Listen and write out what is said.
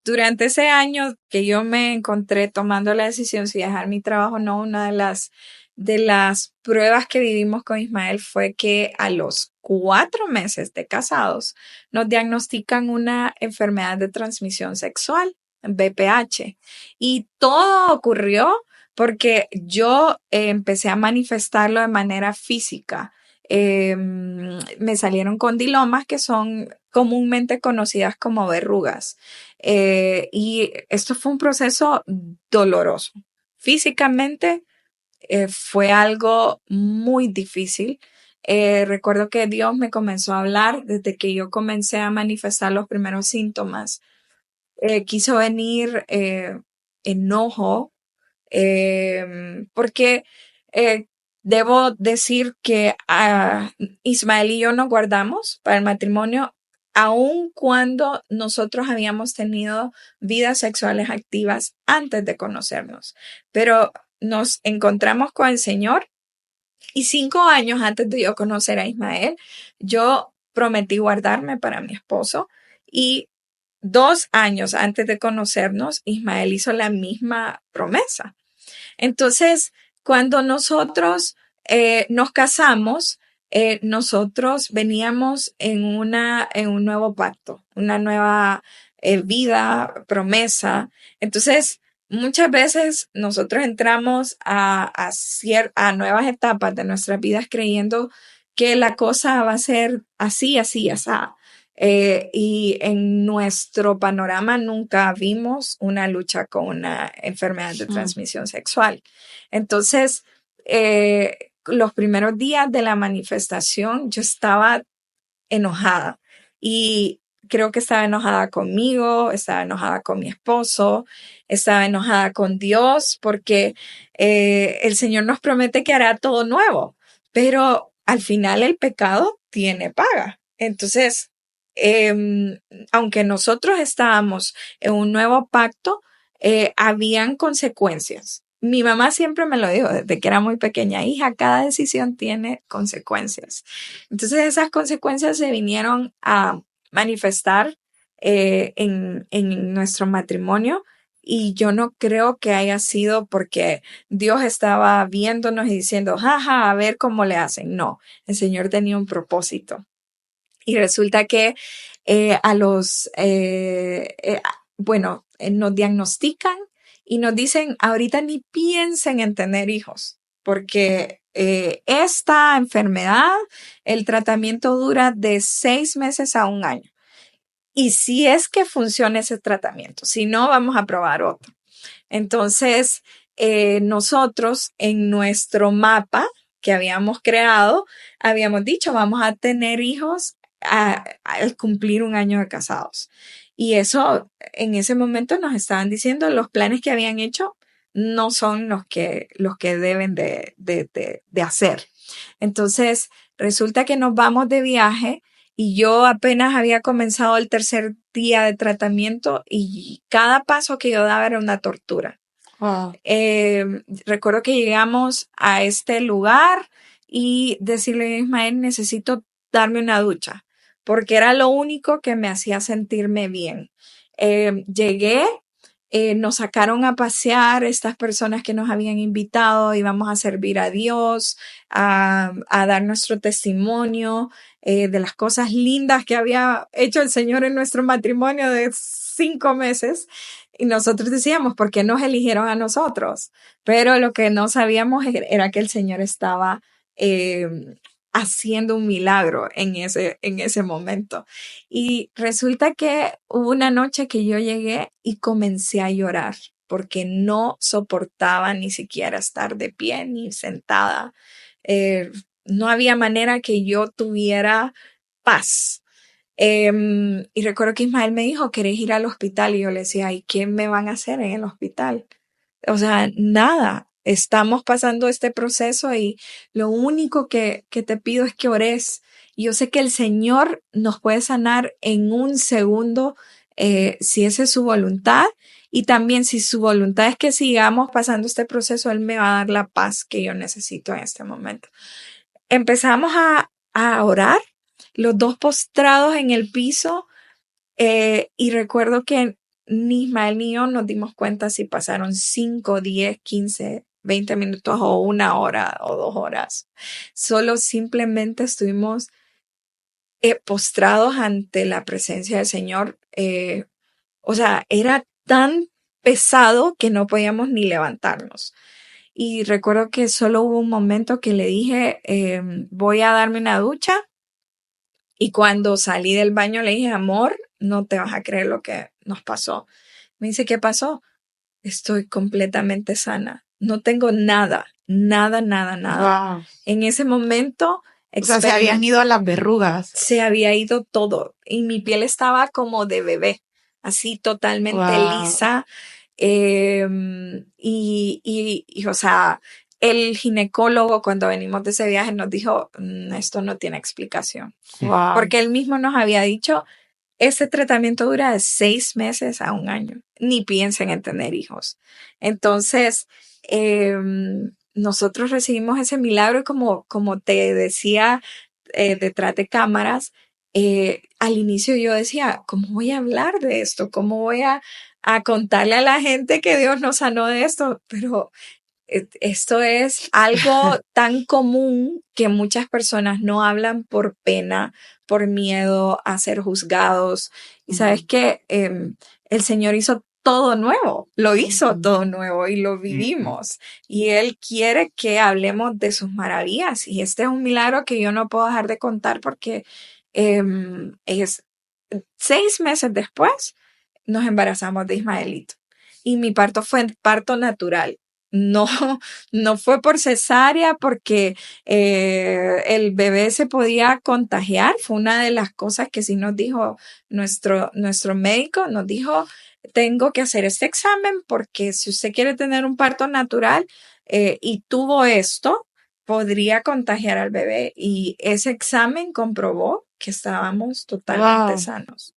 durante ese año que yo me encontré tomando la decisión si dejar mi trabajo o no, una de las pruebas que vivimos con Ismael fue que a los 4 meses de casados nos diagnostican una enfermedad de transmisión sexual, BPH. Y todo ocurrió porque yo empecé a manifestarlo de manera física. Me salieron condilomas que son comúnmente conocidas como verrugas. Y esto fue un proceso doloroso. Físicamente fue algo muy difícil. Recuerdo que Dios me comenzó a hablar desde que yo comencé a manifestar los primeros síntomas. Quiso venir enojo, porque eh, debo decir que Ismael y yo nos guardamos para el matrimonio, aun cuando nosotros habíamos tenido vidas sexuales activas antes de conocernos. Pero nos encontramos con el Señor y 5 años antes de yo conocer a Ismael, yo prometí guardarme para mi esposo y 2 años antes de conocernos, Ismael hizo la misma promesa. Entonces, cuando nosotros nos casamos, nosotros veníamos en un nuevo pacto, una nueva vida, promesa. Entonces, muchas veces nosotros entramos a nuevas etapas de nuestras vidas creyendo que la cosa va a ser así, así, así. Y en nuestro panorama nunca vimos una lucha con una enfermedad de transmisión sexual. Entonces, los primeros días de la manifestación yo estaba enojada y creo que estaba enojada conmigo, estaba enojada con mi esposo, estaba enojada con Dios porque el Señor nos promete que hará todo nuevo, pero al final el pecado tiene paga. Entonces, aunque nosotros estábamos en un nuevo pacto, habían consecuencias. Mi mamá siempre me lo dijo desde que era muy pequeña: hija, cada decisión tiene consecuencias. Entonces esas consecuencias se vinieron a manifestar en nuestro matrimonio, y yo no creo que haya sido porque Dios estaba viéndonos y diciendo, jaja, a ver cómo le hacen. No, el Señor tenía un propósito. Y resulta que nos diagnostican y nos dicen, ahorita ni piensen en tener hijos, porque esta enfermedad, el tratamiento dura de 6 meses a un año. Y si es que funciona ese tratamiento, si no, vamos a probar otro. Entonces, nosotros en nuestro mapa que habíamos creado, habíamos dicho, vamos a tener hijos al cumplir un año de casados. Y eso, en ese momento nos estaban diciendo, los planes que habían hecho no son los que deben de hacer. Entonces, resulta que nos vamos de viaje y yo apenas había comenzado el tercer día de tratamiento y cada paso que yo daba era una tortura. Wow. Recuerdo que llegamos a este lugar y decirle a Ismael, necesito darme una ducha, porque era lo único que me hacía sentirme bien. Llegué, nos sacaron a pasear estas personas que nos habían invitado, íbamos a servir a Dios, a dar nuestro testimonio de las cosas lindas que había hecho el Señor en nuestro matrimonio de 5 meses. Y nosotros decíamos, ¿por qué nos eligieron a nosotros? Pero lo que no sabíamos era que el Señor estaba haciendo un milagro en ese momento. Y resulta que hubo una noche que yo llegué y comencé a llorar porque no soportaba ni siquiera estar de pie ni sentada. No había manera que yo tuviera paz. Y recuerdo que Ismael me dijo, ¿querés ir al hospital? Y yo le decía, ¿y qué me van a hacer en el hospital? O sea, nada. Estamos pasando este proceso y lo único que te pido es que ores. Yo sé que el Señor nos puede sanar en un segundo si esa es su voluntad. Y también si su voluntad es que sigamos pasando este proceso, Él me va a dar la paz que yo necesito en este momento. Empezamos a orar, los dos postrados en el piso, y recuerdo que ni Ismael ni yo nos dimos cuenta si pasaron 5, 10, 15, 20 minutos o 1 hora o 2 horas. Solo simplemente estuvimos postrados ante la presencia del Señor. O sea, era tan pesado que no podíamos ni levantarnos. Y recuerdo que solo hubo un momento que le dije, voy a darme una ducha. Y cuando salí del baño le dije, amor, no te vas a creer lo que nos pasó. Me dice, ¿qué pasó? Estoy completamente sana. No tengo nada, nada, nada, nada. Wow. En ese momento O sea, se habían ido las verrugas. se había ido todo y mi piel estaba como de bebé, así totalmente Wow. lisa. O sea, el ginecólogo cuando venimos de ese viaje nos dijo, esto no tiene explicación. Wow. Porque él mismo nos había dicho, este tratamiento dura de 6 meses a 1 año. Ni piensen en tener hijos. Entonces, nosotros recibimos ese milagro y como te decía detrás de cámaras, al inicio yo decía, ¿cómo voy a hablar de esto? ¿Cómo voy a contarle a la gente que Dios nos sanó de esto? Pero esto es algo tan común que muchas personas no hablan por pena, por miedo a ser juzgados. Y sabes que el Señor hizo todo nuevo, lo hizo todo nuevo y lo vivimos. Y Él quiere que hablemos de sus maravillas. Y este es un milagro que yo no puedo dejar de contar porque es 6 meses después nos embarazamos de Ismaelito. Y mi parto fue parto natural. No, no fue por cesárea porque el bebé se podía contagiar. Fue una de las cosas que sí nos dijo nuestro médico. Nos dijo, tengo que hacer este examen porque si usted quiere tener un parto natural y tuvo esto, podría contagiar al bebé. Y ese examen comprobó que estábamos totalmente Wow. sanos.